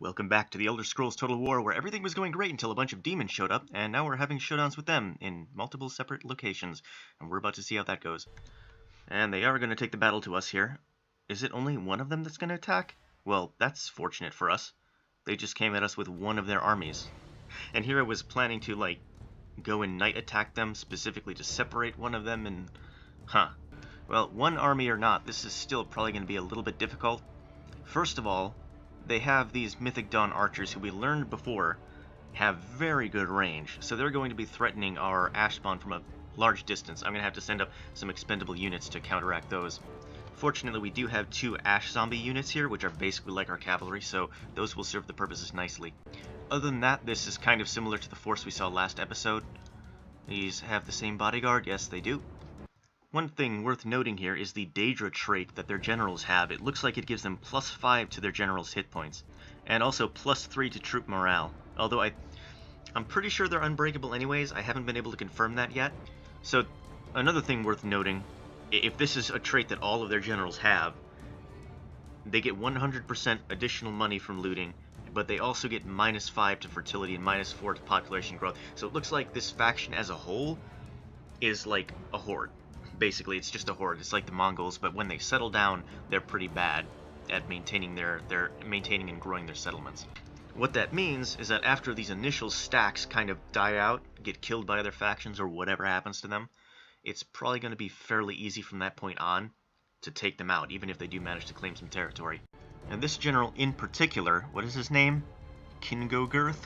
Welcome back to the Elder Scrolls Total War, where everything was going great until a bunch of demons showed up, and now we're having showdowns with them in multiple separate locations, and we're about to see how that goes. And they are going to take the battle to us here. Is it only one of them that's going to attack? Well, that's fortunate for us. They just came at us with one of their armies. And here I was planning to, go and night attack them, specifically to separate one of them, and... Well, one army or not, this is still probably going to be a little bit difficult. First of all, they have these Mythic Dawn archers who we learned before have very good range, so they're going to be threatening our Ash spawn from a large distance. I'm going to have to send up some expendable units to counteract those. Fortunately, we do have two Ash zombie units here, which are basically like our cavalry, so those will serve the purposes nicely. Other than that, this is kind of similar to the force we saw last episode. These have the same bodyguard, yes they do. One thing worth noting here is the Daedra trait that their generals have. It looks like it gives them +5 to their generals' hit points, and also +3 to troop morale. Although I'm pretty sure they're unbreakable anyways, I haven't been able to confirm that yet. So another thing worth noting, if this is a trait that all of their generals have, they get 100% additional money from looting, but they also get -5 to fertility and -4 to population growth. So it looks like this faction as a whole is like a horde. Basically, it's just a horde. It's like the Mongols, but when they settle down, they're pretty bad at maintaining maintaining and growing their settlements. What that means is that after these initial stacks kind of die out, get killed by other factions, or whatever happens to them, it's probably going to be fairly easy from that point on to take them out, even if they do manage to claim some territory. And this general in particular, what is his name? Kingogerth?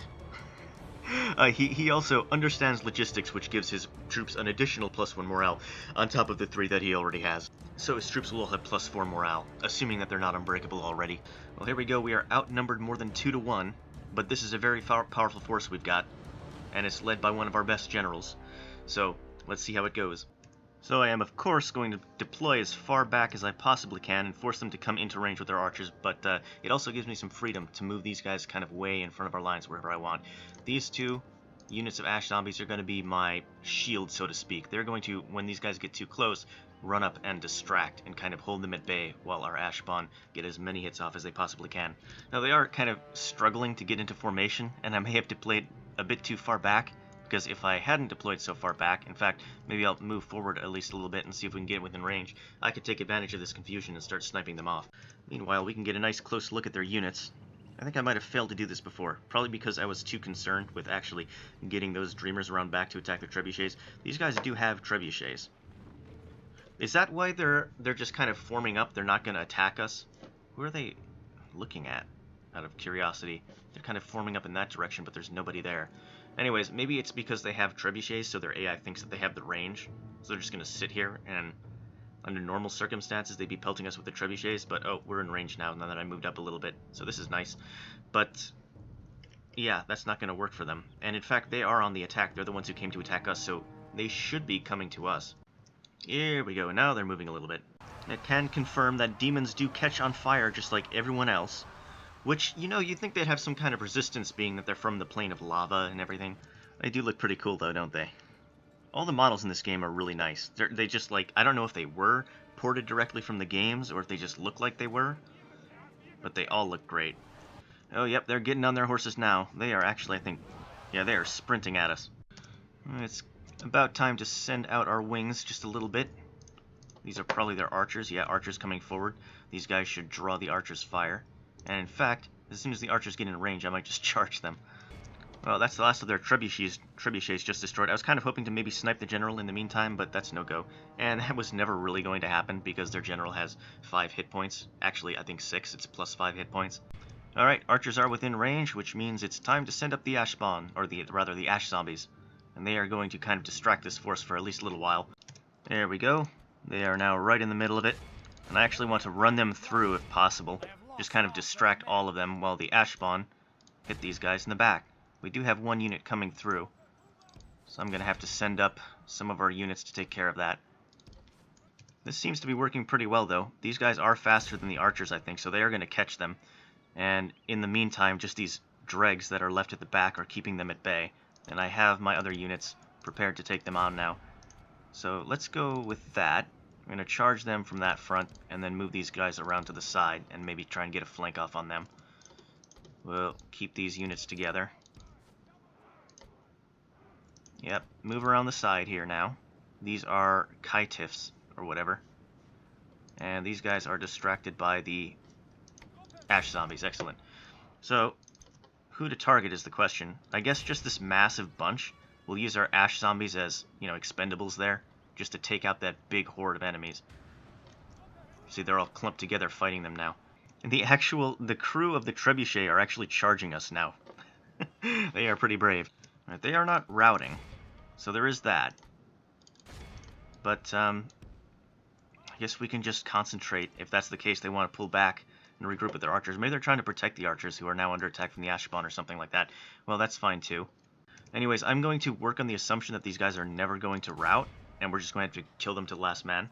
He also understands logistics, which gives his troops an additional +1 morale on top of the 3 that he already has. So his troops will all have +4 morale, assuming that they're not unbreakable already. Well, here we go. We are outnumbered more than 2 to 1, but this is a very powerful force we've got, and it's led by one of our best generals. So let's see how it goes. So I am, of course, going to deploy as far back as I possibly can and force them to come into range with their archers, but it also gives me some freedom to move these guys kind of way in front of our lines wherever I want. These two units of Ash zombies are going to be my shield, so to speak. They're going to, when these guys get too close, run up and distract and kind of hold them at bay while our Ash spawn get as many hits off as they possibly can. Now, they are kind of struggling to get into formation, and I may have deployed a bit too far back, because if I hadn't deployed so far back, in fact, maybe I'll move forward at least a little bit and see if we can get within range, I could take advantage of this confusion and start sniping them off. Meanwhile, we can get a nice close look at their units. I think I might have failed to do this before, probably because I was too concerned with actually getting those Dreamers around back to attack the trebuchets. These guys do have trebuchets. Is that why they're just kind of forming up? They're not going to attack us? Who are they looking at, out of curiosity? They're kind of forming up in that direction, but there's nobody there. Anyways, maybe it's because they have trebuchets, so their AI thinks that they have the range. So they're just going to sit here, and under normal circumstances, they'd be pelting us with the trebuchets, but oh, we're in range now that I moved up a little bit, so this is nice. But yeah, that's not going to work for them. And in fact, they are on the attack. They're the ones who came to attack us, so they should be coming to us. Here we go. Now they're moving a little bit. I can confirm that demons do catch on fire just like everyone else. Which, you know, you'd think they'd have some kind of resistance, being that they're from the plane of lava and everything. They do look pretty cool, though, don't they? All the models in this game are really nice. They just, like, I don't know if they were ported directly from the games, or if they just look like they were, but they all look great. Oh, yep, they're getting on their horses now. They are actually, I think, yeah, they are sprinting at us. It's about time to send out our wings just a little bit. These are probably their archers. Yeah, archers coming forward. These guys should draw the archers' fire. And in fact, as soon as the archers get in range, I might just charge them. Well, that's the last of their trebuchets just destroyed. I was kind of hoping to maybe snipe the general in the meantime, but that's no go. And that was never really going to happen because their general has 5 hit points. Actually, I think 6. It's +5 hit points. Alright, archers are within range, which means it's time to send up the Ash spawn, or rather the Ash zombies. And they are going to kind of distract this force for at least a little while. There we go. They are now right in the middle of it. And I actually want to run them through if possible. Just kind of distract all of them while the Ash spawn hit these guys in the back. We do have one unit coming through, so I'm going to have to send up some of our units to take care of that. This seems to be working pretty well, though. These guys are faster than the archers, I think, so they are going to catch them. And in the meantime, just these dregs that are left at the back are keeping them at bay. And I have my other units prepared to take them on now. So let's go with that. I'm going to charge them from that front, and then move these guys around to the side, and maybe try and get a flank off on them. We'll keep these units together. Yep, move around the side here now. These are Kaitifs, or whatever. And these guys are distracted by the Ash Zombies. Excellent. So, who to target is the question. I guess just this massive bunch. We'll use our Ash Zombies as, you know, expendables there, just to take out that big horde of enemies. See, they're all clumped together fighting them now. And the crew of the Trebuchet are actually charging us now. They are pretty brave. Right, they are not routing, so there is that. But, I guess we can just concentrate. If that's the case, they want to pull back and regroup with their archers. Maybe they're trying to protect the archers who are now under attack from the Ash Spawn or something like that. Well, that's fine too. Anyways, I'm going to work on the assumption that these guys are never going to rout, and we're just going to have to kill them to the last man.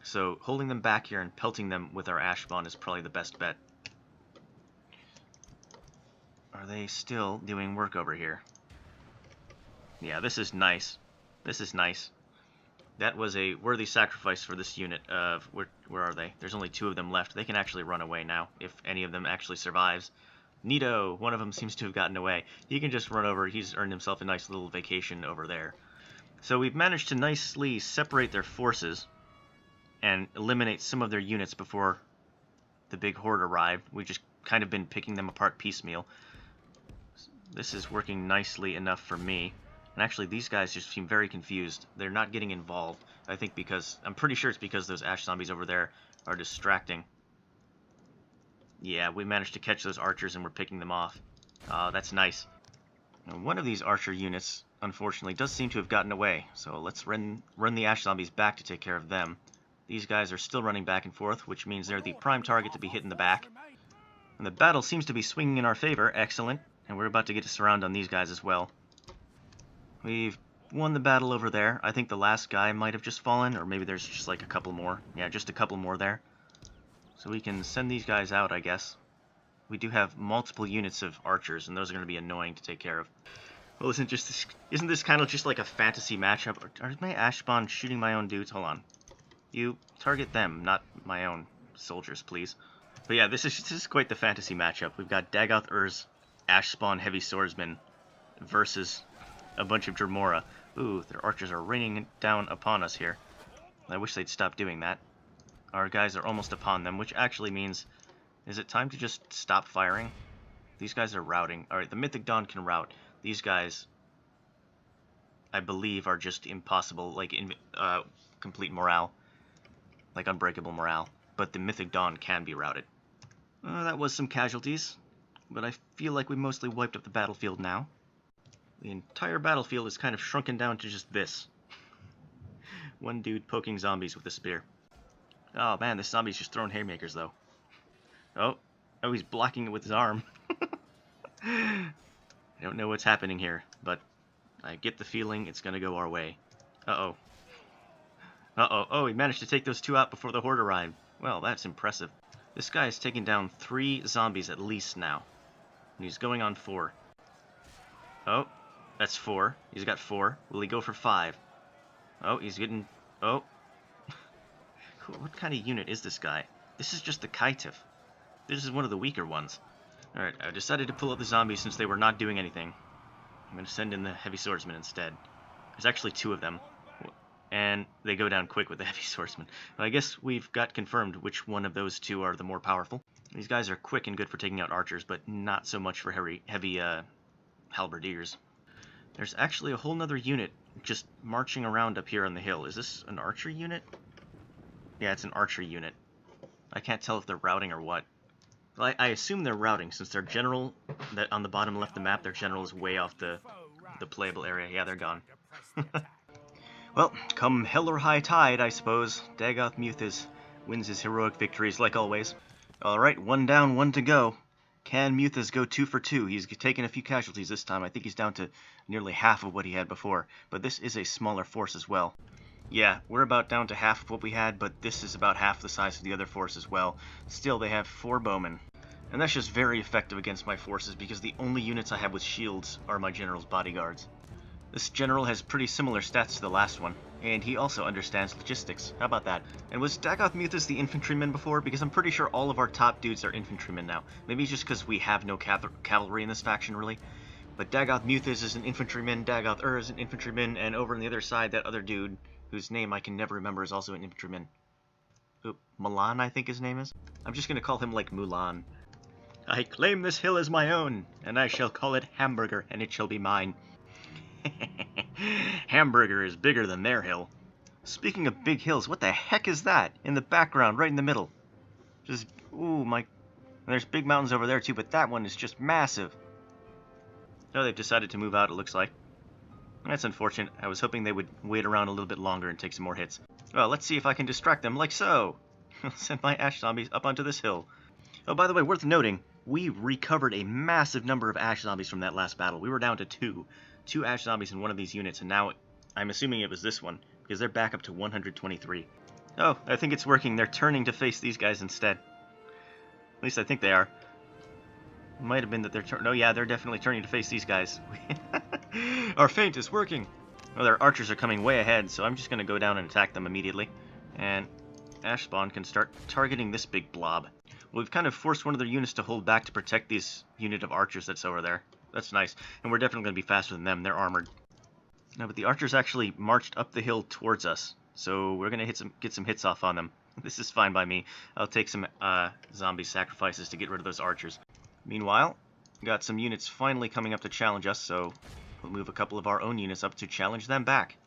So, holding them back here and pelting them with our Ash Spawn is probably the best bet. Are they still doing work over here? Yeah, this is nice. This is nice. That was a worthy sacrifice for this unit of... Where are they? There's only 2 of them left. They can actually run away now, if any of them actually survives. Neato! One of them seems to have gotten away. He can just run over. He's earned himself a nice little vacation over there. So we've managed to nicely separate their forces and eliminate some of their units before the big horde arrived. We've just kind of been picking them apart piecemeal. This is working nicely enough for me. And actually, these guys just seem very confused. They're not getting involved. I think because... I'm pretty sure it's because those Ash Zombies over there are distracting. Yeah, we managed to catch those archers and we're picking them off. That's nice. Now, one of these archer units, unfortunately, does seem to have gotten away. So let's run the Ash Zombies back to take care of them. These guys are still running back and forth, which means they're the prime target to be hit in the back. And the battle seems to be swinging in our favor. Excellent. And we're about to get a surround on these guys as well. We've won the battle over there. I think the last guy might have just fallen, or maybe there's just like a couple more. Yeah, just a couple more there. So we can send these guys out, I guess. We do have multiple units of archers, and those are going to be annoying to take care of. Well, isn't this kind of just like a fantasy matchup? Are my Ash Spawn shooting my own dudes? Hold on. You target them, not my own soldiers, please. But yeah, this is quite the fantasy matchup. We've got Dagoth Ur's Ash Spawn Heavy Swordsman versus a bunch of Dremora. Ooh, their archers are raining down upon us here. I wish they'd stop doing that. Our guys are almost upon them, which actually means... Is it time to just stop firing? These guys are routing. Alright, the Mythic Dawn can rout. These guys, I believe, are just impossible, like, complete morale. Like, unbreakable morale. But the Mythic Dawn can be routed. That was some casualties. But I feel like we mostly wiped up the battlefield now. The entire battlefield is kind of shrunken down to just this. One dude poking zombies with a spear. Oh man, this zombie's just throwing haymakers though. Oh, he's blocking it with his arm. I don't know what's happening here, but I get the feeling it's gonna go our way. Uh-oh. Uh-oh. Oh, he managed to take those 2 out before the horde arrived. Well, that's impressive. This guy has taken down 3 zombies at least now. And he's going on 4. Oh, that's 4. He's got 4. Will he go for 5? Oh, he's getting... Oh. What kind of unit is this guy? This is just the Kaitif. This is one of the weaker ones. Alright, I decided to pull out the zombies since they were not doing anything. I'm going to send in the Heavy Swordsman instead. There's actually 2 of them. And they go down quick with the Heavy Swordsman. Well, I guess we've got confirmed which one of those 2 are the more powerful. These guys are quick and good for taking out archers, but not so much for heavy halberdiers. There's actually a whole nother unit just marching around up here on the hill. Is this an archer unit? Yeah, it's an archer unit. I can't tell if they're routing or what. Well, I assume they're routing, since their general, that on the bottom left of the map, their general is way off the playable area. Yeah, they're gone. Well, come hell or high tide, I suppose. Dagoth Muthes wins his heroic victories, like always. Alright, 1 down, 1 to go. Can Muthes go 2 for 2? He's taken a few casualties this time. I think he's down to nearly half of what he had before. But this is a smaller force as well. Yeah, we're about down to half of what we had, but this is about half the size of the other force as well. Still, they have 4 bowmen. And that's just very effective against my forces, because the only units I have with shields are my general's bodyguards. This general has pretty similar stats to the last one. and he also understands logistics. How about that? And was Dagoth Muthes the infantryman before? Because I'm pretty sure all of our top dudes are infantrymen now. Maybe it's just because we have no cavalry in this faction, really. But Dagoth Muthes is an infantryman, Dagoth is an infantryman, and over on the other side, that other dude, whose name I can never remember, is also an infantryman. Oop, Milan, I think his name is? I'm just gonna call him, like, Mulan. I claim this hill as my own, and I shall call it Hamburger, and it shall be mine. Hamburger is bigger than their hill. Speaking of big hills, what the heck is that? In the background, right in the middle. Just, ooh, my... There's big mountains over there, too, but that one is just massive. Oh, they've decided to move out, it looks like. That's unfortunate. I was hoping they would wait around a little bit longer and take some more hits. Well, let's see if I can distract them, like so. I'll send my ash zombies up onto this hill. Oh, by the way, worth noting, we recovered a massive number of ash zombies from that last battle. We were down to two. 2 ash zombies in one of these units, and now I'm assuming it was this one, because they're back up to 123. Oh, I think it's working. They're turning to face these guys instead. At least I think they are. Might have been that they're no, yeah, they're definitely turning to face these guys. Our feint is working. Well, their archers are coming way ahead, so I'm just going to go down and attack them immediately. And Ash Spawn can start targeting this big blob. Well, we've kind of forced one of their units to hold back to protect this unit of archers that's over there. That's nice. And we're definitely going to be faster than them. They're armored. No, but the archers actually marched up the hill towards us, so we're going to get some hits off on them. This is fine by me. I'll take some zombie sacrifices to get rid of those archers. Meanwhile, got some units finally coming up to challenge us, so we'll move a couple of our own units up to challenge them back.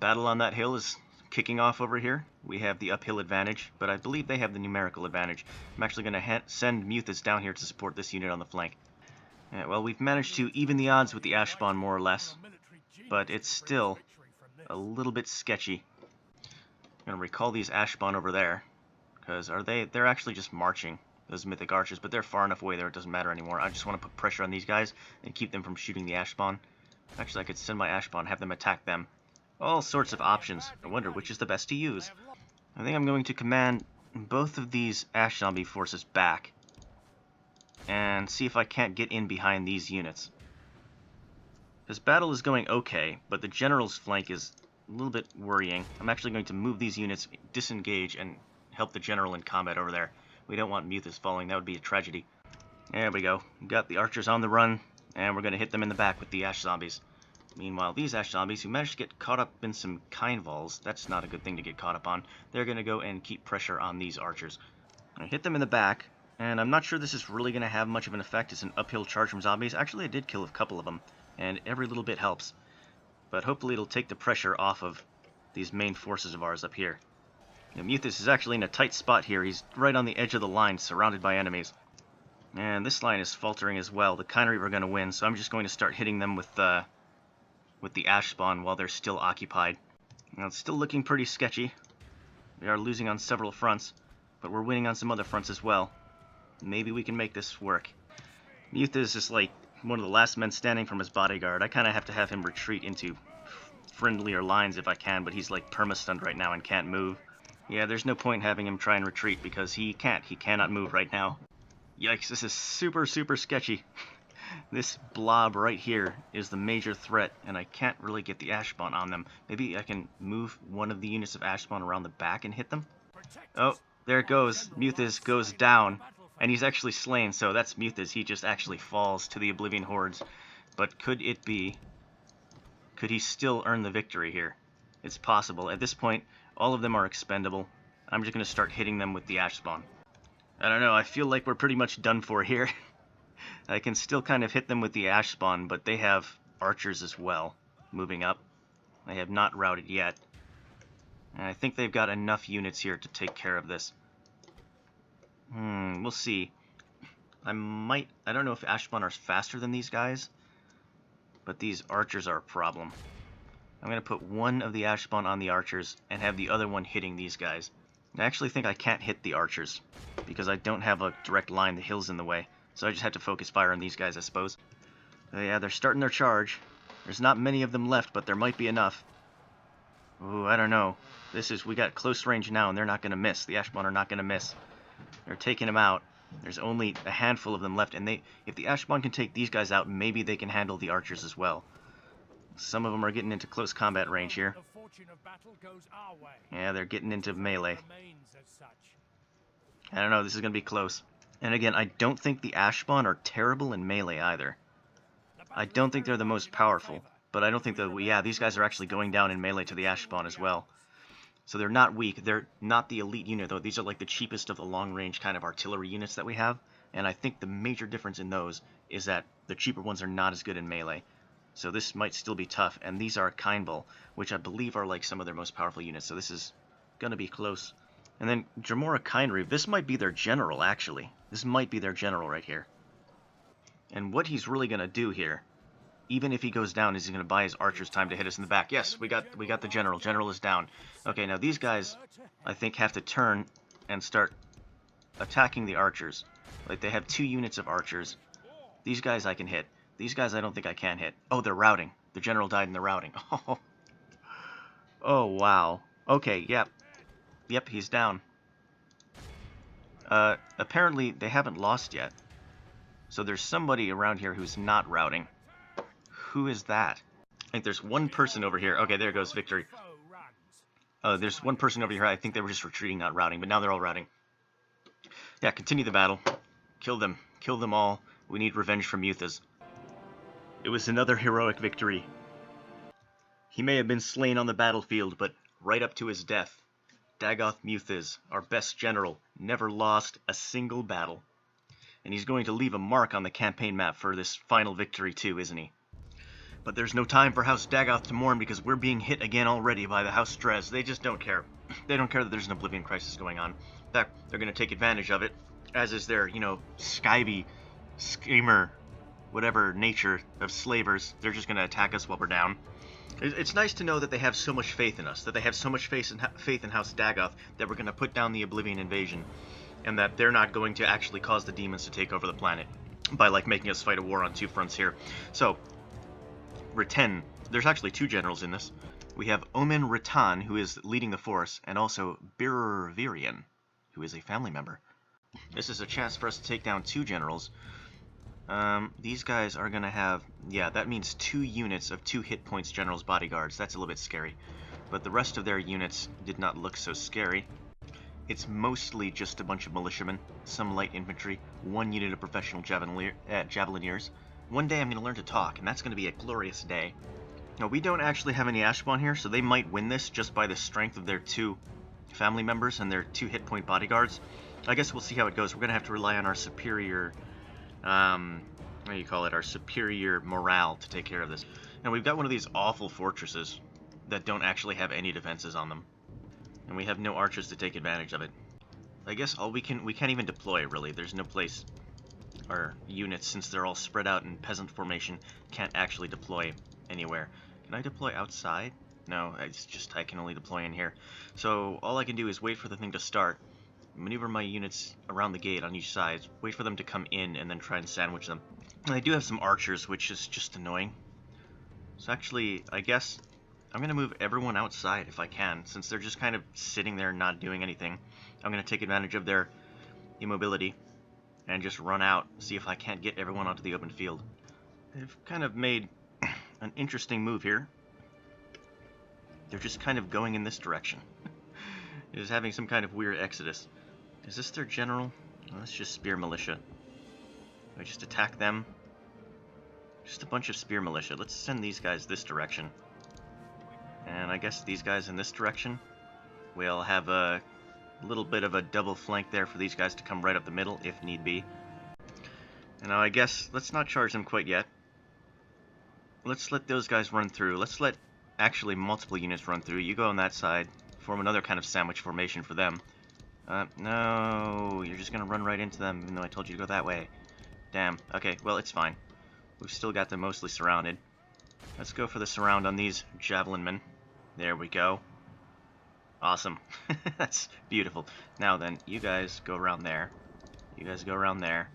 Battle on that hill is kicking off over here. We have the uphill advantage, but I believe they have the numerical advantage. I'm actually going to send Muthes down here to support this unit on the flank. Well, we've managed to even the odds with the ash spawn more or less, but it's still a little bit sketchy. I'm going to recall these ash spawn over there, because they're actually just marching, those mythic archers, but they're far enough away there it doesn't matter anymore. I just want to put pressure on these guys and keep them from shooting the ash spawn. Actually, I could send my ash spawn, have them attack them. All sorts of options. I wonder which is the best to use. I think I'm going to command both of these ash zombie forces back and see if I can't get in behind these units. This battle is going okay, but the general's flank is a little bit worrying. I'm actually going to move these units, disengage, and help the general in combat over there. We don't want Muthes falling. That would be a tragedy. There we go. Got the archers on the run, and we're going to hit them in the back with the ash zombies. Meanwhile, these ash zombies who managed to get caught up in some Kindvalls, that's not a good thing to get caught up on, they're going to go and keep pressure on these archers. I hit them in the back, and I'm not sure this is really going to have much of an effect. It's an uphill charge from zombies. Actually, I did kill a couple of them, and every little bit helps. But hopefully it'll take the pressure off of these main forces of ours up here. Now, Muthes is actually in a tight spot here. He's right on the edge of the line, surrounded by enemies. And this line is faltering as well. The Kindred are going to win, so I'm just going to start hitting them with the ash spawn while they're still occupied. Now, it's still looking pretty sketchy. We are losing on several fronts, but we're winning on some other fronts as well. Maybe we can make this work. Muthes is like one of the last men standing from his bodyguard. I kind of have to have him retreat into friendlier lines if I can, but he's like perma-stunned right now and can't move. Yeah, there's no point having him try and retreat because he can't. He cannot move right now. Yikes, this is super, super sketchy. This blob right here is the major threat, and I can't really get the ash spawn on them. Maybe I can move one of the units of ash spawn around the back and hit them? Oh, there it goes. Muthes goes down, and he's actually slain, so that's Muthes. He just actually falls to the Oblivion hordes. But could it be? Could he still earn the victory here? It's possible. At this point, all of them are expendable. I'm just going to start hitting them with the ash spawn. I don't know, I feel like we're pretty much done for here. I can still kind of hit them with the ash spawn, but they have archers as well, moving up. They have not routed yet. And I think they've got enough units here to take care of this. We'll see. I don't know if ash spawn are faster than these guys, but these archers are a problem. I'm going to put one of the ash spawn on the archers and have the other one hitting these guys. I actually think I can't hit the archers because I don't have a direct line. The hill's in the way. So I just had to focus fire on these guys, I suppose. Yeah, they're starting their charge. There's not many of them left, but there might be enough. Ooh, I don't know. We got close range now, and they're not going to miss. The ash spawn are not going to miss. They're taking them out. There's only a handful of them left, and if the ash spawn can take these guys out, maybe they can handle the archers as well. Some of them are getting into close combat range here. Yeah, they're getting into melee. I don't know, this is going to be close. And again, I don't think the Ashspawn are terrible in melee either. I don't think they're the most powerful, but I don't think that, yeah, these guys are actually going down in melee to the Ashspawn as well. So they're not weak. They're not the elite unit, though. These are like the cheapest of the long-range kind of artillery units that we have. And I think the major difference in those is that the cheaper ones are not as good in melee. So this might still be tough. And these are Kindball, which I believe are like some of their most powerful units. So this is going to be close. And then Jamora Kindreave, this might be their general, actually. This might be their general right here. And what he's really going to do here, even if he goes down, is he's going to buy his archers time to hit us in the back. Yes, we got the general. General is down. Okay, now these guys, I think, have to turn and start attacking the archers. Like, they have 2 units of archers. These guys I can hit. These guys I don't think I can hit. Oh, they're routing. The general died in the routing. Oh, wow. Okay, yep. Yep, he's down. Apparently, they haven't lost yet. So there's somebody around here who's not routing. Who is that? I think there's one person over here. Okay, there goes victory. There's one person over here. I think they were just retreating, not routing, but now they're all routing. Yeah, continue the battle. Kill them. Kill them all. We need revenge from Muthes. It was another heroic victory. He may have been slain on the battlefield, but right up to his death, Dagoth Muthes, our best general, never lost a single battle. And he's going to leave a mark on the campaign map for this final victory too, isn't he? But there's no time for House Dagoth to mourn because we're being hit again already by the House Dres. They just don't care. They don't care that there's an Oblivion crisis going on. In fact, they're going to take advantage of it, as is their, skivy, schemer, whatever nature of slavers. They're just going to attack us while we're down. It's nice to know that they have so much faith in us, that they have so much faith in House Dagoth that we're going to put down the Oblivion invasion, and that they're not going to actually cause the demons to take over the planet by, like, making us fight a war on 2 fronts here. So, Reten, there's actually 2 generals in this. We have Omen Ratan, who is leading the force, and also Birvirian, who is a family member. This is a chance for us to take down 2 generals. These guys are going to have, yeah, that means 2 units of 2 hit points generals bodyguards. That's a little bit scary. But the rest of their units did not look so scary. It's mostly just a bunch of militiamen, some light infantry, 1 unit of professional javelineers. One day I'm going to learn to talk, and that's going to be a glorious day. Now, we don't actually have any Ashspawn here, so they might win this just by the strength of their 2 family members and their 2 hit point bodyguards. I guess we'll see how it goes. We're going to have to rely on our superior, what do you call it, our superior morale to take care of this. Now, we've got one of these awful fortresses that don't actually have any defenses on them. And we have no archers to take advantage of it. I guess we can't even deploy, really. There's no place our units, since they're all spread out in peasant formation, can't actually deploy anywhere. Can I deploy outside? No, it's just I can only deploy in here. So all I can do is wait for the thing to start, maneuver my units around the gate on each side, wait for them to come in, and then try and sandwich them. And I do have some archers, which is just annoying. So actually, I guess I'm going to move everyone outside if I can, since they're just kind of sitting there not doing anything. I'm going to take advantage of their immobility and just run out, see if I can't get everyone onto the open field. They've kind of made an interesting move here. They're just kind of going in this direction. It is having some kind of weird exodus. Is this their general? Oh, let's just spear militia. I just attack them. Just a bunch of spear militia. Let's send these guys this direction. And I guess these guys in this direction. We'll have a little bit of a double flank there for these guys to come right up the middle if need be. And now I guess let's not charge them quite yet. Let's let those guys run through. Let's let actually multiple units run through. You go on that side, form another kind of sandwich formation for them. No, you're just gonna run right into them, even though I told you to go that way. Damn. Okay, well, it's fine. We've still got them mostly surrounded. Let's go for the surround on these javelin men. There we go. Awesome. That's beautiful. Now then, you guys go around there. You guys go around there.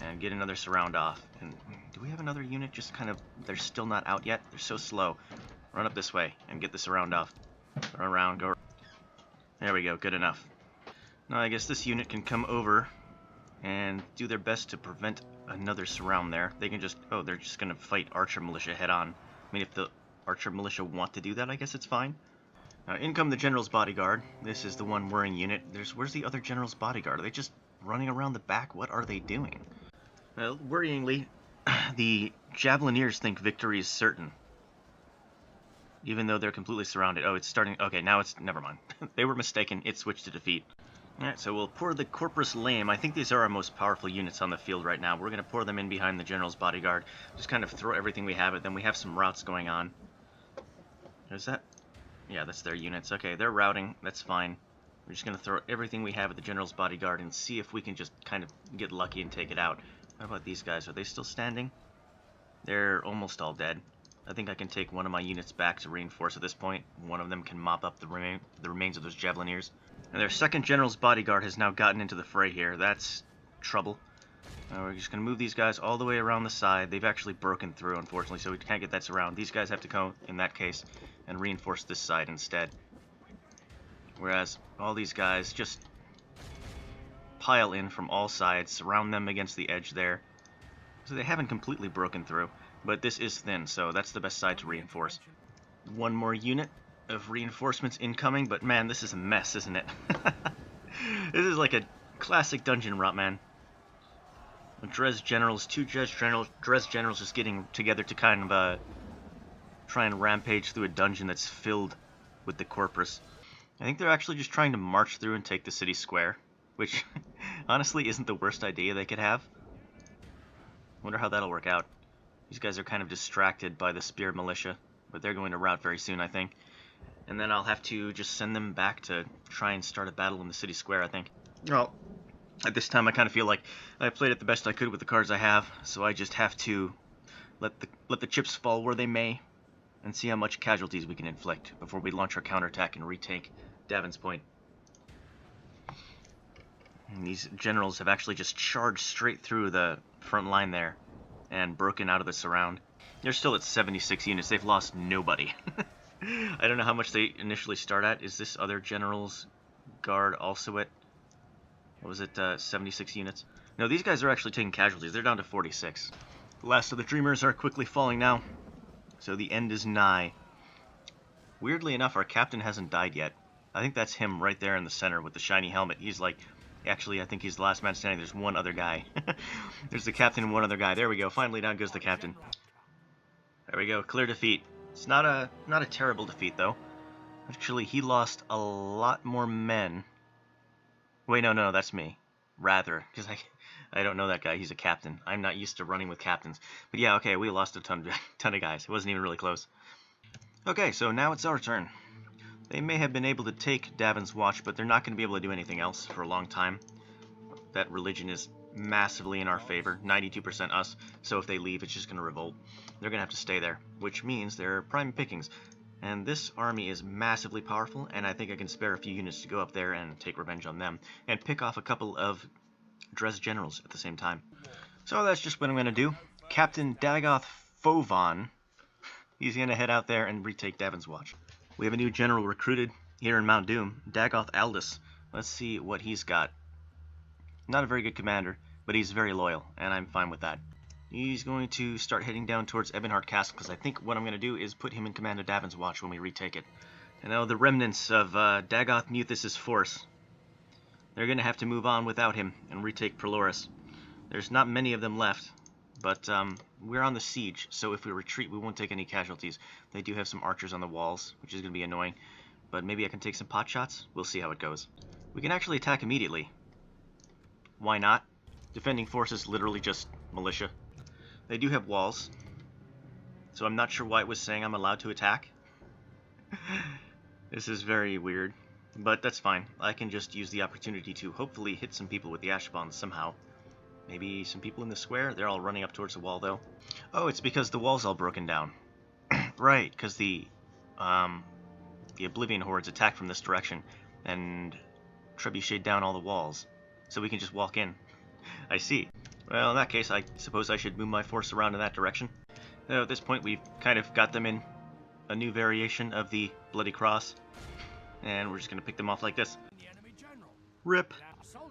And get another surround off. And do we have another unit just kind of... They're still not out yet? They're so slow. Run up this way and get the surround off. Run around, go... There we go, good enough. Now I guess this unit can come over and do their best to prevent another surround there. They can just... Oh, they're just going to fight Archer Militia head on. I mean, if the Archer Militia want to do that, I guess it's fine. In come the general's bodyguard. This is the one worrying unit. Where's the other general's bodyguard? Are they just running around the back? What are they doing? Well, worryingly, the Javelineers think victory is certain. Even though they're completely surrounded. Oh, it's starting... Okay, now it's... Never mind. They were mistaken. It switched to defeat. Alright, so we'll pour the Corpus Lame. I think these are our most powerful units on the field right now. We're going to pour them in behind the general's bodyguard. Just kind of throw everything we have at them. We have some routes going on. Is that... Yeah, that's their units. Okay, they're routing. That's fine. We're just going to throw everything we have at the general's bodyguard and see if we can just kind of get lucky and take it out. How about these guys? Are they still standing? They're almost all dead. I think I can take one of my units back to reinforce at this point. One of them can mop up the remains of those Javelineers. And their second general's bodyguard has now gotten into the fray here. That's trouble. We're just going to move these guys all the way around the side. They've actually broken through, unfortunately, so we can't get that surround. These guys have to go, in that case, and reinforce this side instead. Whereas all these guys just pile in from all sides, surround them against the edge there. So they haven't completely broken through, but this is thin, so that's the best side to reinforce. One more unit of reinforcements incoming, but man, this is a mess, isn't it? This is like a classic dungeon rot, man. Dres generals, two Dres generals just getting together to kind of try and rampage through a dungeon that's filled with the Corpus. I think they're actually just trying to march through and take the city square, which honestly isn't the worst idea they could have. Wonder how that'll work out. These guys are kind of distracted by the Spear Militia, but they're going to rout very soon, I think. And then I'll have to just send them back to try and start a battle in the city square, I think. Well, at this time I kind of feel like I played it the best I could with the cards I have, so I just have to let the chips fall where they may and see how much casualties we can inflict before we launch our counterattack and retake Davin's Point. And these generals have actually just charged straight through the front line there and broken out of the surround. They're still at 76 units. They've lost nobody. I don't know how much they initially start at. Is this other general's guard also at, what was it, 76 units? No, these guys are actually taking casualties. They're down to 46. The last of the Dreamers are quickly falling now, so the end is nigh. Weirdly enough, our captain hasn't died yet. I think that's him right there in the center with the shiny helmet. He's like, actually, I think he's the last man standing. There's one other guy. There's the captain and one other guy. There we go. Finally, down goes the captain. There we go. Clear defeat. It's not a terrible defeat, though. Actually, he lost a lot more men. Wait, no, that's me. Rather, because I don't know that guy. He's a captain. I'm not used to running with captains. But yeah, okay, we lost a ton of guys. It wasn't even really close. Okay, so now it's our turn. They may have been able to take Davin's Watch, but they're not going to be able to do anything else for a long time. That religion is massively in our favor, 92% us, so if they leave, it's just going to revolt. They're going to have to stay there, which means they're prime pickings. And this army is massively powerful, and I think I can spare a few units to go up there and take revenge on them, and pick off a couple of Dres generals at the same time. So that's just what I'm going to do. Captain Dagoth Fovan, he's going to head out there and retake Davin's Watch. We have a new general recruited here in Mount Doom, Dagoth Aldous. Let's see what he's got. Not a very good commander, but he's very loyal, and I'm fine with that. He's going to start heading down towards Ebonheart Castle, because I think what I'm going to do is put him in command of Davin's Watch when we retake it. And now the remnants of Dagoth Muthes' force, they're going to have to move on without him and retake Proloris. There's not many of them left, but we're on the siege, so if we retreat, we won't take any casualties. They do have some archers on the walls, which is going to be annoying, but maybe I can take some pot shots. We'll see how it goes. We can actually attack immediately. Why not? Defending forces literally just militia. They do have walls, so I'm not sure why it was saying I'm allowed to attack. This is very weird, but that's fine. I can just use the opportunity to hopefully hit some people with the ash bombs somehow. Maybe some people in the square? They're all running up towards the wall, though. Oh, it's because the wall's all broken down. Right, because the Oblivion hordes attack from this direction and trebuchet down all the walls, so we can just walk in. I see. Well, in that case, I suppose I should move my force around in that direction. Now, at this point, we've kind of got them in a new variation of the Bloody Cross, and we're just going to pick them off like this. Rip.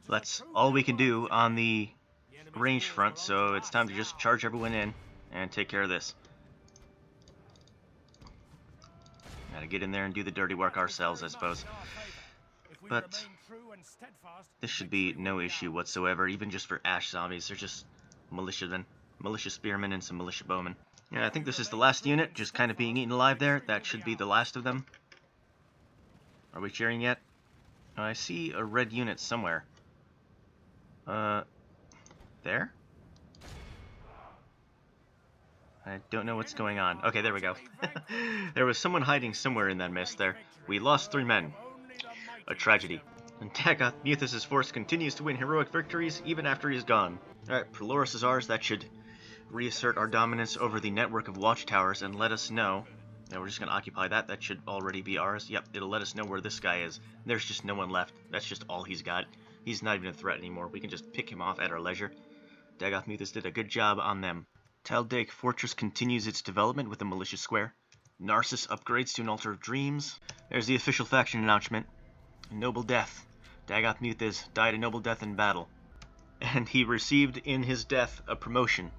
That's all we can do on the ranged front, so it's time to just charge everyone in and take care of this. Gotta get in there and do the dirty work ourselves, I suppose. But this should be no issue whatsoever, even just for Ash zombies. They're just militia spearmen and some militia bowmen. Yeah, I think this is the last unit, just kind of being eaten alive there. That should be the last of them. Are we cheering yet? I see a red unit somewhere. There? I don't know what's going on. Okay, there we go. There was someone hiding somewhere in that mist there. We lost 3 men. A tragedy. And Dagoth, Muthes' force continues to win heroic victories even after he's gone. Alright, Proloris is ours. That should reassert our dominance over the network of watchtowers and let us know. Now we're just going to occupy that. That should already be ours. Yep, it'll let us know where this guy is. There's just no one left. That's just all he's got. He's not even a threat anymore. We can just pick him off at our leisure. Dagoth Muthes did a good job on them. Taldake Fortress continues its development with a militia square. Narcissus upgrades to an altar of dreams. There's the official faction announcement. Noble death. Dagoth Muthes died a noble death in battle. And he received in his death a promotion.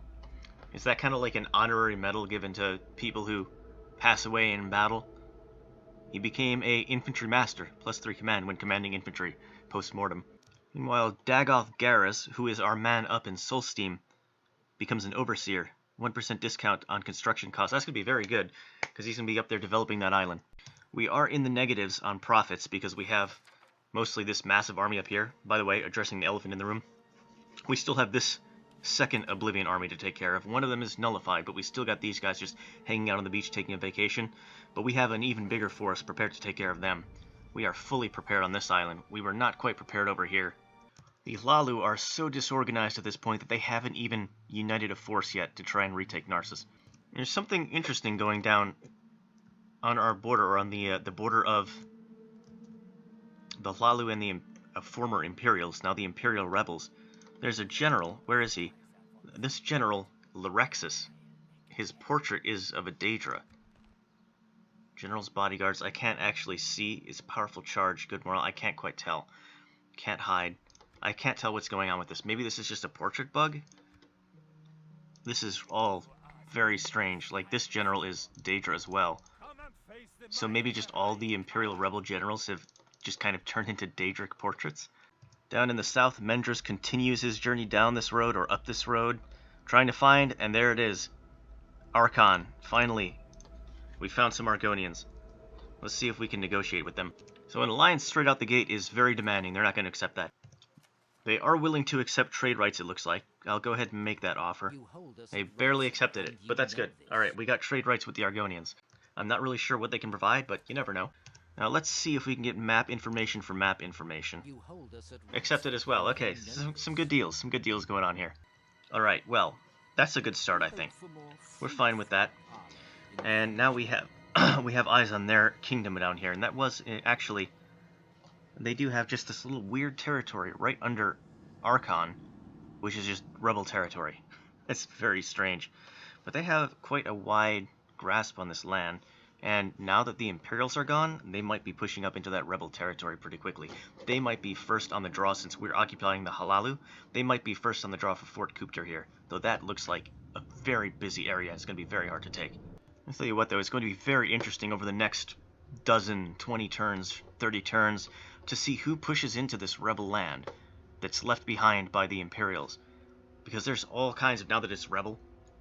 Is that kind of like an honorary medal given to people who pass away in battle? He became a infantry master, +3 command when commanding infantry, post-mortem. Meanwhile, Dagoth Garrus, who is our man up in Solsteam, becomes an overseer. 1% discount on construction costs. That's going to be very good, because he's going to be up there developing that island. We are in the negatives on profits, because we have mostly this massive army up here. By the way, addressing the elephant in the room. We still have this second Oblivion army to take care of. One of them is nullified, but we still got these guys just hanging out on the beach taking a vacation. But we have an even bigger force prepared to take care of them. We are fully prepared on this island. We were not quite prepared over here. The Hlaalu are so disorganized at this point that they haven't even united a force yet to try and retake Narcissus. There's something interesting going down on our border, or on the border of the Hlaalu and the former Imperials, now the Imperial Rebels. There's a general. Where is he? This general, Lyrexus. His portrait is of a Daedra. General's bodyguards. I can't actually see. It's powerful charge, good morale. I can't quite tell. Can't hide. I can't tell what's going on with this. Maybe this is just a portrait bug? This is all very strange. Like, this general is Daedra as well. So maybe just all the Imperial Rebel generals have just kind of turned into Daedric portraits? Down in the south, Mendrus continues his journey down this road, or up this road, trying to find, and there it is. Archon. Finally. We found some Argonians. Let's see if we can negotiate with them. So an alliance straight out the gate is very demanding. They're not going to accept that. They are willing to accept trade rights, it looks like. I'll go ahead and make that offer. They barely accepted it, but that's good. Alright, we got trade rights with the Argonians. I'm not really sure what they can provide, but you never know. Now let's see if we can get map information for map information. Accepted as well. Okay, some good deals. Some good deals going on here. Alright, well, that's a good start, I think. We're fine with that. And now we have we have eyes on their kingdom down here, and that was actually... They do have just this little weird territory right under Archon, which is just rebel territory. It's very strange. But they have quite a wide grasp on this land, and now that the Imperials are gone, they might be pushing up into that rebel territory pretty quickly. They might be first on the draw since we're occupying the Hlaalu. They might be first on the draw for Fort Kupter here, though that looks like a very busy area. It's going to be very hard to take. I'll tell you what, though, it's going to be very interesting over the next dozen, 20 turns, 30 turns, to see who pushes into this rebel land that's left behind by the Imperials. Because there's all kinds of, now that it's rebel,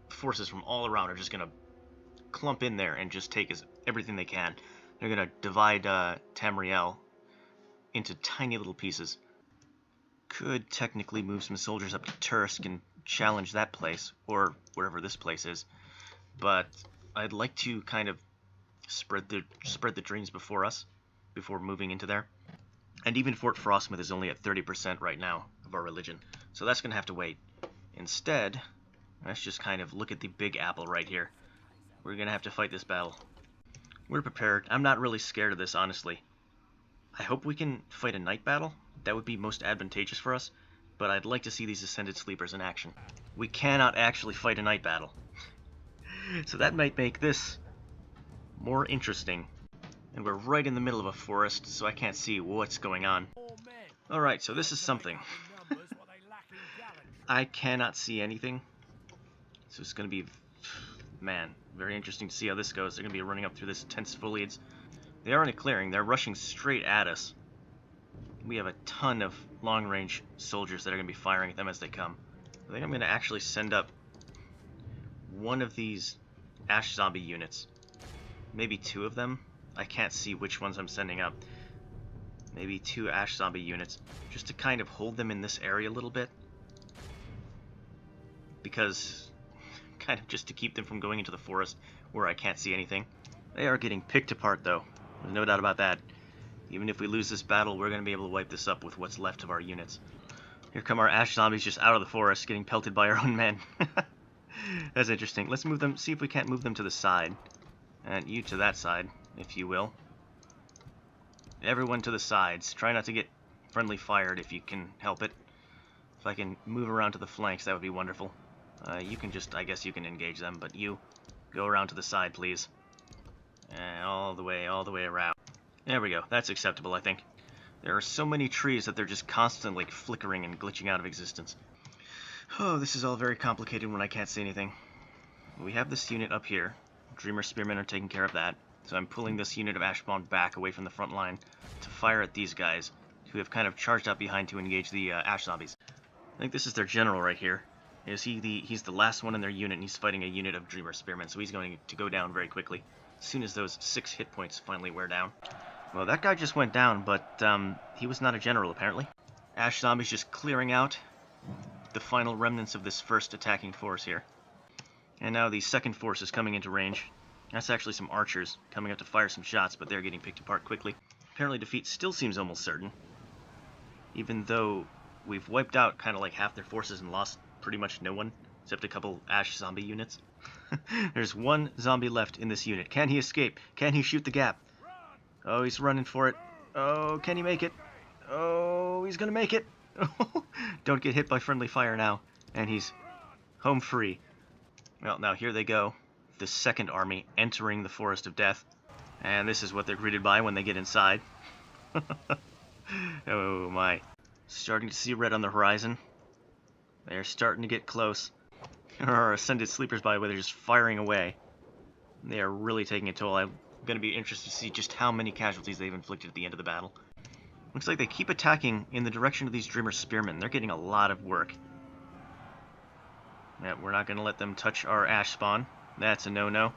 forces from all around are just going to clump in there and just take everything they can. They're going to divide Tamriel into tiny little pieces. Could technically move some soldiers up to Tursk and challenge that place, or wherever this place is. But I'd like to kind of spread the dreams before us, before moving into there. And even Fort Frostmouth is only at 30% right now of our religion. So that's going to have to wait. Instead, let's just kind of look at the Big Apple right here. We're going to have to fight this battle. We're prepared. I'm not really scared of this, honestly. I hope we can fight a night battle. That would be most advantageous for us. But I'd like to see these Ascended Sleepers in action. We cannot actually fight a night battle. So that might make this more interesting. And we're right in the middle of a forest, so I can't see what's going on. Alright, so this is something. I cannot see anything. So it's going to be, man, very interesting to see how this goes. They're going to be running up through this dense foliage. They are in a clearing. They're rushing straight at us. We have a ton of long-range soldiers that are going to be firing at them as they come. I think I'm going to actually send up one of these Ash Zombie units. Maybe two of them. I can't see which ones I'm sending up. Maybe two Ash Zombie units, just to kind of hold them in this area a little bit. Because, kind of just to keep them from going into the forest where I can't see anything. They are getting picked apart though. There's no doubt about that. Even if we lose this battle, we're going to be able to wipe this up with what's left of our units. Here come our Ash Zombies just out of the forest, getting pelted by our own men. That's interesting. Let's move them, see if we can't move them to the side. And you to that side, if you will. Everyone to the sides. Try not to get friendly fired if you can help it. If I can move around to the flanks, that would be wonderful. You can just, I guess you can engage them, but you go around to the side, please. And all the way around. There we go. That's acceptable, I think. There are so many trees that they're just constantly flickering and glitching out of existence. Oh, this is all very complicated when I can't see anything. We have this unit up here. Dreamer Spearmen are taking care of that. So I'm pulling this unit of Ashspawn back away from the front line to fire at these guys, who have kind of charged out behind to engage the Ash Zombies. I think this is their general right here. He's the last one in their unit, and he's fighting a unit of Dreamer Spearmen, so he's going to go down very quickly, as soon as those 6 hit points finally wear down. Well, that guy just went down, but he was not a general, apparently. Ash Zombies just clearing out the final remnants of this first attacking force here. And now the second force is coming into range. That's actually some archers coming up to fire some shots, but they're getting picked apart quickly. Apparently defeat still seems almost certain, even though we've wiped out kind of like half their forces and lost pretty much no one, except a couple Ash Zombie units. There's one zombie left in this unit. Can he escape? Can he shoot the gap? Oh, he's running for it. Oh, can he make it? Oh, he's gonna make it. Don't get hit by friendly fire now. And he's home free. Well, now here they go. The second army entering the Forest of Death. And this is what they're greeted by when they get inside. Oh my. Starting to see red on the horizon. They're starting to get close. There are Ascended Sleepers, by the way, they're just firing away. They are really taking a toll. I'm going to be interested to see just how many casualties they've inflicted at the end of the battle. Looks like they keep attacking in the direction of these Dreamer Spearmen. They're getting a lot of work. Yeah, we're not going to let them touch our Ash Spawn. That's a no-no.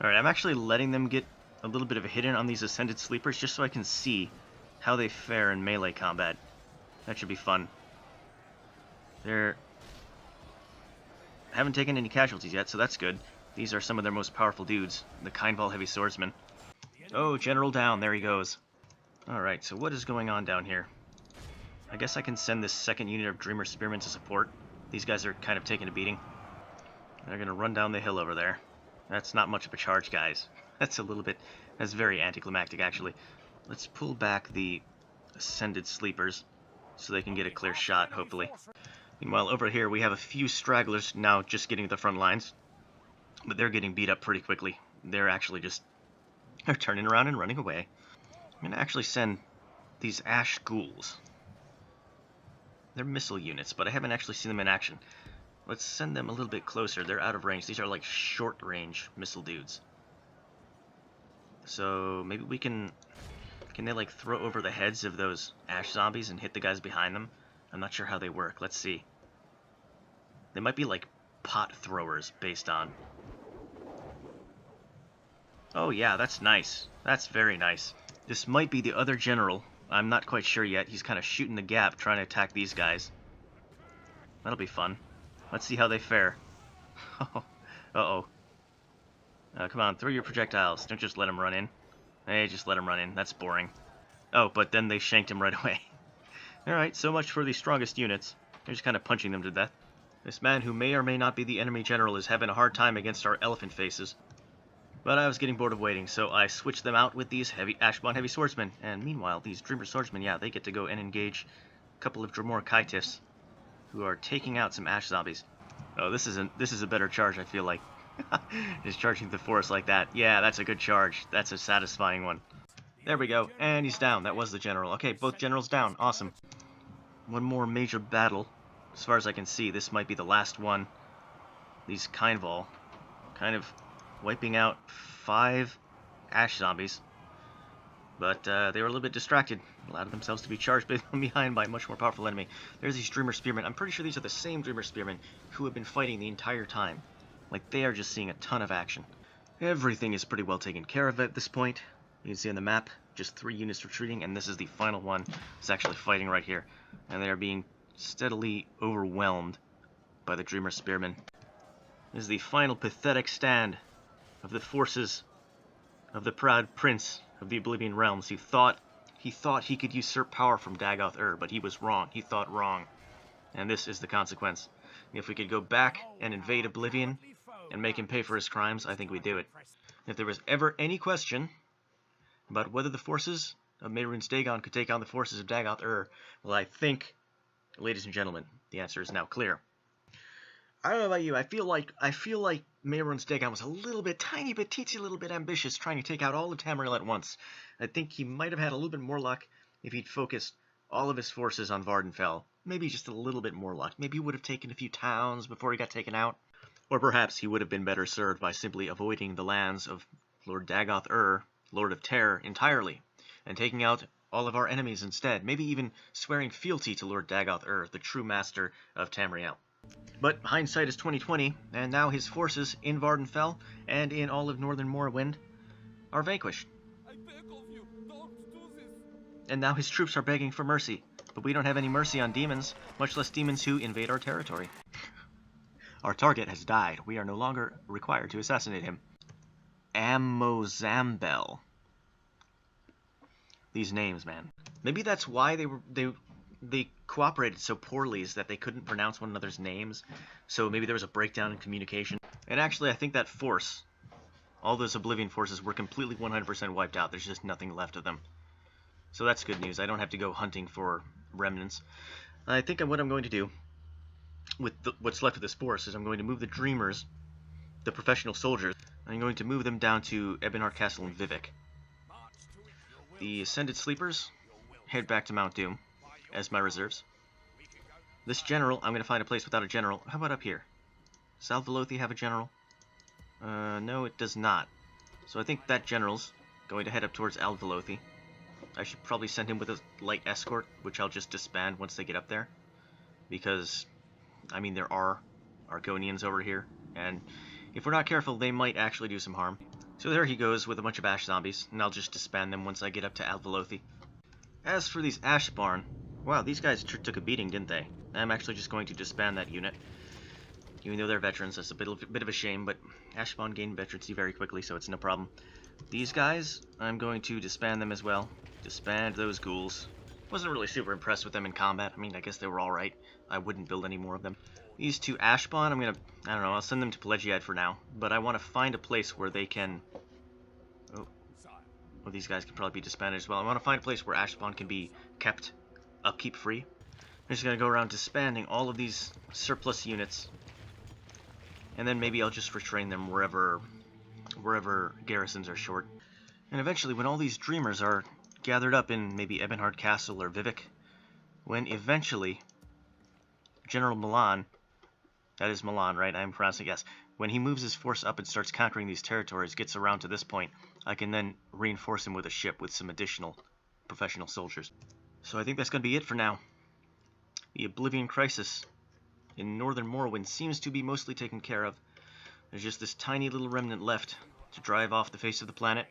Alright, I'm actually letting them get a little bit of a hit in on these Ascended Sleepers just so I can see how they fare in melee combat. That should be fun. They're haven't taken any casualties yet, so that's good. These are some of their most powerful dudes, the Kindval Heavy Swordsman. Oh, General down, there he goes. Alright, so what is going on down here? I guess I can send this second unit of Dreamer Spearmen to support. These guys are kind of taking a beating. They're going to run down the hill over there. That's not much of a charge, guys. That's very anticlimactic, actually. Let's pull back the Ascended Sleepers so they can get a clear shot, hopefully. Meanwhile, over here, we have a few stragglers now just getting to the front lines. But they're getting beat up pretty quickly. They're actually they're turning around and running away. I'm going to actually send these Ash Ghouls. They're missile units, but I haven't actually seen them in action. Let's send them a little bit closer. They're out of range. These are like short-range missile dudes. So maybe we can they like throw over the heads of those Ash Zombies and hit the guys behind them? I'm not sure how they work. Let's see. They might be like pot throwers based on... Oh yeah, that's nice. That's very nice. This might be the other general. I'm not quite sure yet. He's kind of shooting the gap, trying to attack these guys. That'll be fun. Let's see how they fare. Uh-oh. Come on, throw your projectiles. Don't just let him run in. Hey, just let him run in. That's boring. Oh, but then they shanked him right away. Alright, so much for the strongest units. They're just kind of punching them to death. This man, who may or may not be the enemy general, is having a hard time against our elephant faces. But I was getting bored of waiting, so I switched them out with these Ashbon Heavy Swordsmen. And meanwhile, these Dreamer Swordsmen, yeah, they get to go and engage a couple of Dremor Kaitifs, who are taking out some Ash Zombies. Oh, this is a better charge, I feel like. Just charging the forest like that. Yeah, that's a good charge. That's a satisfying one. There we go, and he's down. That was the general. Okay, both generals down. Awesome. One more major battle. As far as I can see, this might be the last one. These Kindval kind of wiping out 5 Ash Zombies. But they were a little bit distracted, allowed themselves to be charged behind by a much more powerful enemy. There's these Dreamer Spearmen. I'm pretty sure these are the same Dreamer Spearmen who have been fighting the entire time. Like, they are just seeing a ton of action. Everything is pretty well taken care of at this point. You can see on the map, just 3 units retreating, and this is the final one that's actually fighting right here. And they are being steadily overwhelmed by the Dreamer Spearmen. This is the final pathetic stand of the forces of the proud prince of the Oblivion realms who thought he could usurp power from Dagoth, but he was wrong. He thought wrong. And this is the consequence. If we could go back and invade Oblivion and make him pay for his crimes, I think we'd do it. If there was ever any question about whether the forces of Mehrunes Dagon could take on the forces of Dagoth, well, I think, ladies and gentlemen, the answer is now clear. I don't know about you, I feel like Mehrunes Dagon was a little bit, tiny bit, teensy little bit ambitious trying to take out all of Tamriel at once. I think he might have had a little bit more luck if he'd focused all of his forces on Vardenfell. Maybe just a little bit more luck. Maybe he would have taken a few towns before he got taken out. Or perhaps he would have been better served by simply avoiding the lands of Lord Dagoth, Lord of Terror, entirely, and taking out all of our enemies instead. Maybe even swearing fealty to Lord Dagoth, the true master of Tamriel. But hindsight is 20/20, and now his forces in Vardenfell and in all of northern Morrowind are vanquished. I beg of you, don't do this. And now his troops are begging for mercy, but we don't have any mercy on demons, much less demons who invade our territory. Our target has died. We are no longer required to assassinate him. Ammozambel. These names, man. Maybe that's why they cooperated so poorly, is that they couldn't pronounce one another's names. So maybe there was a breakdown in communication. And actually, I think that force, all those Oblivion forces, were completely 100% wiped out. There's just nothing left of them. So that's good news. I don't have to go hunting for remnants. I think what I'm going to do with what's left of this force is I'm going to move the Dreamers, the professional soldiers, I'm going to move them down to Ebonheart Castle in Vivec. The Ascended Sleepers head back to Mount Doom as my reserves. This general, I'm going to find a place without a general. How about up here? Does Alvelothi have a general? No, it does not. So I think that general's going to head up towards Alvelothi. I should probably send him with a light escort, which I'll just disband once they get up there. Because, I mean, there are Argonians over here, and if we're not careful, they might actually do some harm. So there he goes with a bunch of Ash Zombies, and I'll just disband them once I get up to Alvelothi. As for these Ashbarn, wow, these guys took a beating, didn't they? I'm actually just going to disband that unit. Even though they're veterans, that's a bit of a shame, but Ashbarn gain veterancy very quickly, so it's no problem. These guys, I'm going to disband them as well. Disband those ghouls. Wasn't really super impressed with them in combat. I mean, I guess they were alright. I wouldn't build any more of them. These two Ashbarn, I don't know, I'll send them to Pelagiad for now. But I want to find a place where they can... Oh, well, these guys can probably be disbanded as well. I want to find a place where Ashbarn can be kept upkeep free. I'm just going to go around disbanding all of these surplus units. And then maybe I'll just retrain them wherever garrisons are short. And eventually, when all these Dreamers are gathered up in maybe Ebonheart Castle or Vivec, when eventually General Milan, that is Milan, right? I'm pronouncing yes. When he moves his force up and starts conquering these territories, gets around to this point, I can then reinforce him with a ship with some additional professional soldiers. So I think that's going to be it for now. The Oblivion crisis in northern Morrowind seems to be mostly taken care of. There's just this tiny little remnant left to drive off the face of the planet.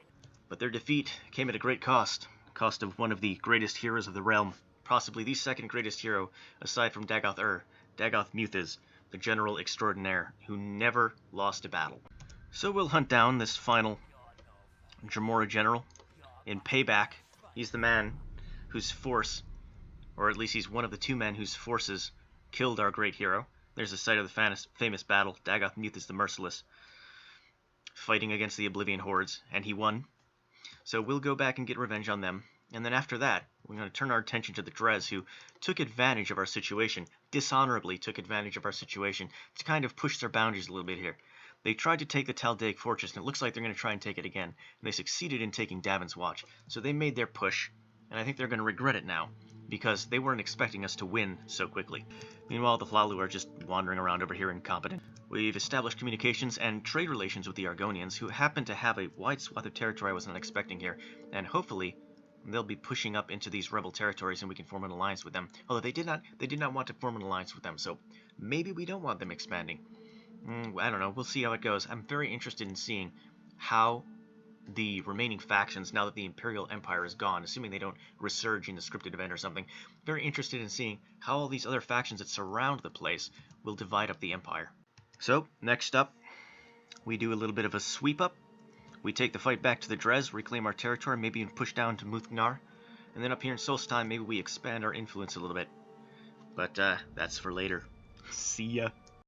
But their defeat came at a great cost. Cost of one of the greatest heroes of the realm. Possibly the second greatest hero, aside from Dagoth, Dagoth Muthes, the General Extraordinaire, who never lost a battle. So we'll hunt down this final Dremora general. In payback, he's the man whose force, or at least he's one of the 2 men whose forces killed our great hero. There's a site of the famous battle, Dagoth Muthes the Merciless, fighting against the Oblivion hordes, and he won. So we'll go back and get revenge on them. And then after that, we're going to turn our attention to the Dres, who took advantage of our situation, dishonorably took advantage of our situation, to kind of push their boundaries a little bit here. They tried to take the Tal'Daeq Fortress, and it looks like they're going to try and take it again. And they succeeded in taking Davin's Watch. So they made their push, and I think they're going to regret it now, because they weren't expecting us to win so quickly. Meanwhile, the Flalu are just wandering around over here incompetent. We've established communications and trade relations with the Argonians, who happen to have a wide swath of territory I was not expecting here, and hopefully they'll be pushing up into these rebel territories, and we can form an alliance with them. Although they did not want to form an alliance with them, so maybe we don't want them expanding. I don't know. We'll see how it goes. I'm very interested in seeing how the remaining factions, now that the Imperial Empire is gone, assuming they don't resurge in the scripted event or something, very interested in seeing how all these other factions that surround the place will divide up the Empire. So, next up, we do a little bit of a sweep up. We take the fight back to the Dres, reclaim our territory, maybe even push down to Muthes, and then up here in Solstheim, maybe we expand our influence a little bit. But that's for later. See ya.